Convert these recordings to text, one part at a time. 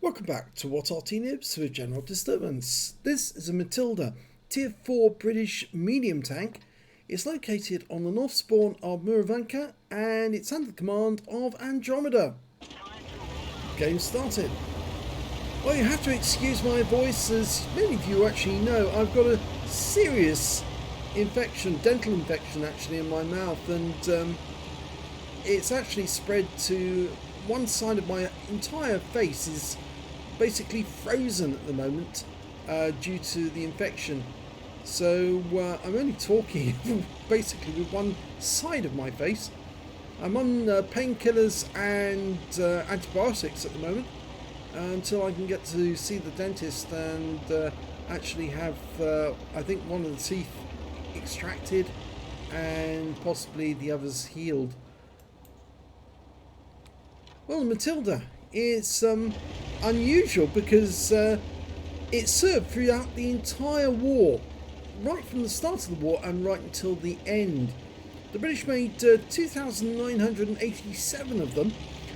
Welcome back to What Arty Noobs with General Disturbance. This is a Matilda Tier 4 British medium tank. It's located on the north spawn of Murovanka and it's under the command of Andromeda. Game started. Well, you have to excuse my voice, as many of you actually know I've got a serious infection, dental infection actually, in my mouth, and it's actually spread to one side of my entire face. Is basically frozen at the moment due to the infection. So I'm only talking basically with one side of my face. I'm on painkillers and antibiotics at the moment until I can get to see the dentist and actually have I think one of the teeth extracted and possibly the others healed. Well, Matilda is unusual because it served throughout the entire war, right from the start of the war and right until the end. The British made 2,987 of them,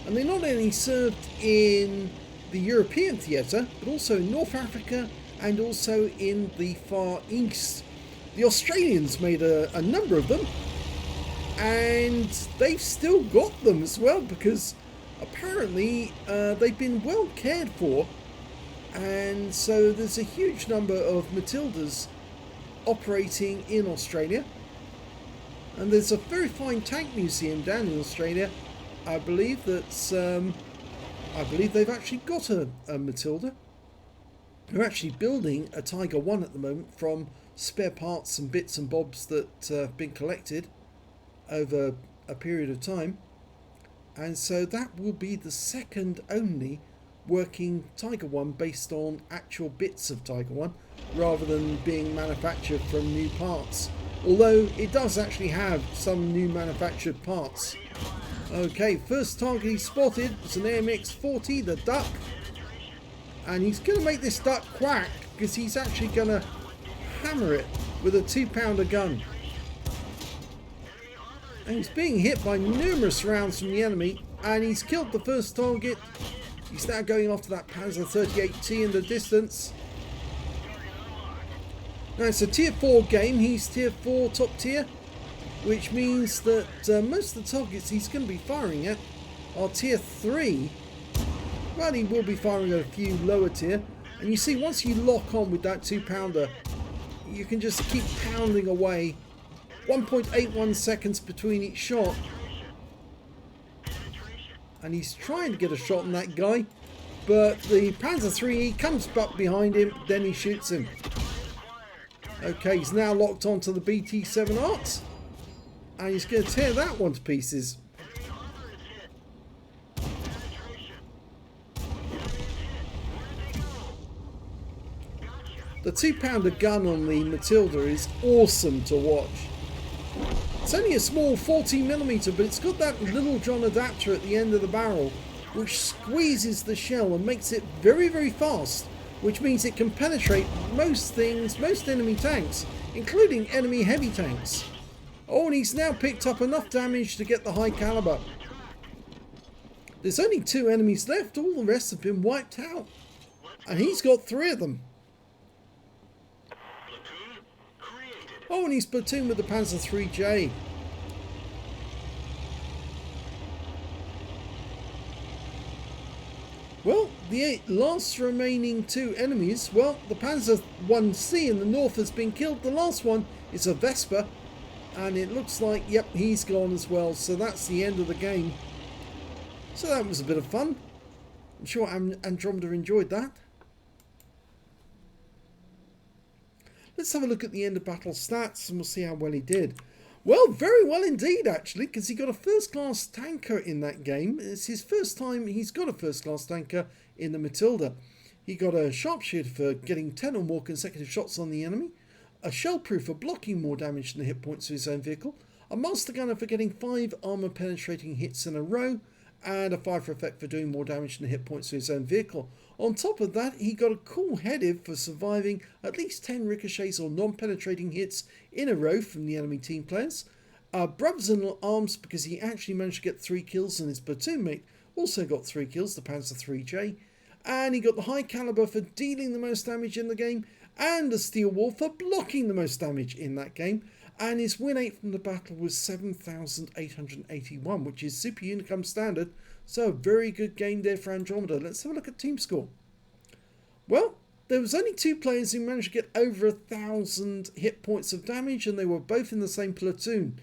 and they not only served in the European theatre, but also in North Africa and also in the Far East. The Australians made a number of them, and they've still got them as well, because apparently they've been well cared for, and so there's a huge number of Matildas operating in Australia, and there's a very fine tank museum down in Australia. I believe that's I believe they've actually got a Matilda. They're actually building a Tiger 1 at the moment from spare parts and bits and bobs that have been collected over a period of time. And so that will be the second only working Tiger 1 based on actual bits of Tiger 1 rather than being manufactured from new parts. Although it does actually have some new manufactured parts. Okay, first target he spotted was an AMX-40, the duck. And he's going to make this duck quack because he's actually going to hammer it with a 2-pounder gun. And he's being hit by numerous rounds from the enemy, and he's killed the first target. He's now going after that Panzer 38T in the distance. Now it's a tier 4 game. He's tier 4 top tier, which means that most of the targets he's going to be firing at are tier 3. Well, he will be firing at a few lower tier. And you see, once you lock on with that 2-pounder, you can just keep pounding away. 1.81 seconds between each shot, and he's trying to get a shot on that guy, but the Panzer III comes back behind him, then he shoots him. Okay, he's now locked onto the BT7 Arts, and he's going to tear that one to pieces. The 2-pounder gun on the Matilda is awesome to watch. It's only a small 40mm, but it's got that little John adapter at the end of the barrel, which squeezes the shell and makes it very, very fast, which means it can penetrate most things, most enemy tanks, including enemy heavy tanks. Oh, and he's now picked up enough damage to get the high caliber. There's only 2 enemies left, all the rest have been wiped out, and he's got 3 of them. Oh, and he's platooned with the Panzer IIIJ. Well, the last remaining 2 enemies, well, the Panzer 1C in the north has been killed. The last one is a Vespa, and it looks like, yep, he's gone as well. So that's the end of the game. So that was a bit of fun. I'm sure Andromeda enjoyed that. Let's have a look at the end of battle stats and we'll see how well he did. Well, very well indeed actually, because he got a first class tanker in that game. It's his first time he's got a first class tanker in the Matilda. He got a sharpshooter for getting 10 or more consecutive shots on the enemy, a shellproof for blocking more damage than the hit points of his own vehicle, a master gunner for getting 5 armor penetrating hits in a row, and a 5 for effect for doing more damage than the hit points of his own vehicle. On top of that, he got a cool headed for surviving at least 10 ricochets or non-penetrating hits in a row from the enemy team players. Brothers in arms because he actually managed to get 3 kills, and his platoon mate also got 3 kills, the Panzer IIIJ. and he got the high caliber for dealing the most damage in the game, and the steel wall for blocking the most damage in that game. And his win rate from the battle was 7,881, which is Super Unicum standard, so a very good game there for Andromeda. Let's have a look at team score. Well, there was only 2 players who managed to get over 1,000 hit points of damage, and they were both in the same platoon.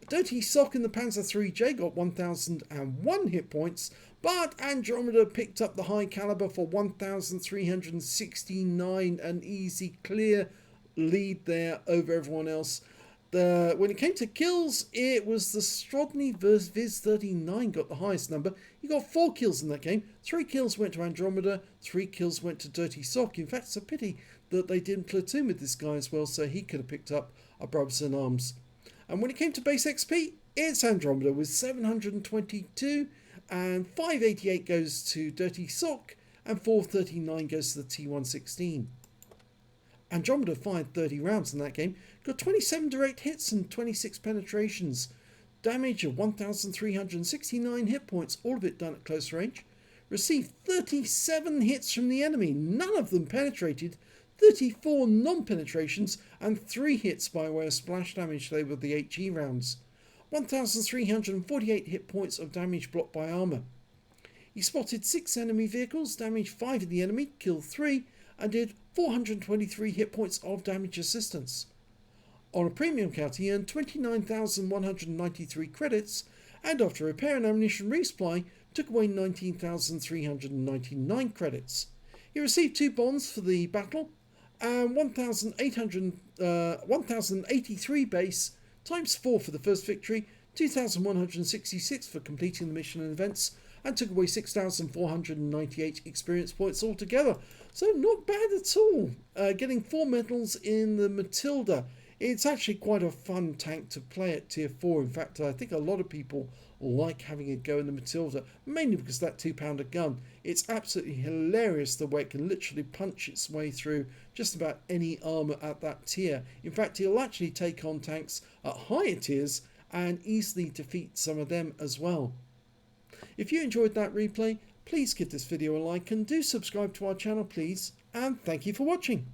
Dirty Sock in the Panzer IIIJ got 1,001 hit points, but Andromeda picked up the high caliber for 1,369, an easy, clear lead there over everyone else. When it came to kills, it was the Strodny Viz 39 got the highest number. He got 4 kills in that game. 3 kills went to Andromeda, 3 kills went to Dirty Sock. In fact, it's a pity that they didn't platoon with this guy as well, so he could have picked up a brothers in arms. And when it came to base XP, it's Andromeda with 722, and 588 goes to Dirty Sock, and 439 goes to the T116. Andromeda fired 30 rounds in that game, got 27 direct hits and 26 penetrations, damage of 1,369 hit points, all of it done at close range, received 37 hits from the enemy, none of them penetrated, 34 non-penetrations, and 3 hits by way of splash damage. They were the HE rounds. 1,348 hit points of damage blocked by armour. He spotted 6 enemy vehicles, damaged 5 of the enemy, killed 3, and did 423 hit points of damage assistance. On a premium count, he earned 29,193 credits, and after repair and ammunition resupply, took away 19,399 credits. He received 2 bonds for the battle, and 1,083 base, times 4 for the first victory, 2,166 for completing the mission and events, and took away 6,498 experience points altogether. So not bad at all. Getting 4 medals in the Matilda. It's actually quite a fun tank to play at tier 4. In fact, I think a lot of people like having a go in the Matilda, mainly because that 2-pounder gun. It's absolutely hilarious the way it can literally punch its way through just about any armour at that tier. In fact, it'll actually take on tanks at higher tiers and easily defeat some of them as well. If you enjoyed that replay, please give this video a like and do subscribe to our channel please, and thank you for watching.